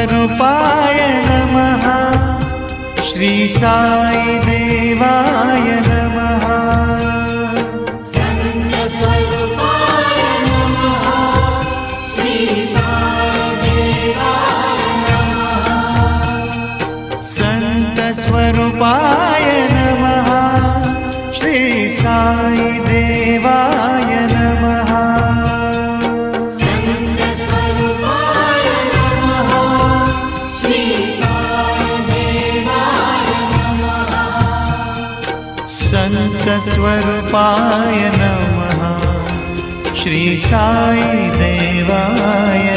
स्वरूपाय नमः। श्री साई देवाय नमः। संत स्वरूपाय नमः। श्री साई देवाय नमः। संत स्वरूपाय नमः। श्री साई देवाय नमः। संत स्वरूपाय नमः। श्री साई देवाय नमः। संत स्वरूपाय नमः। श्री साई देवाय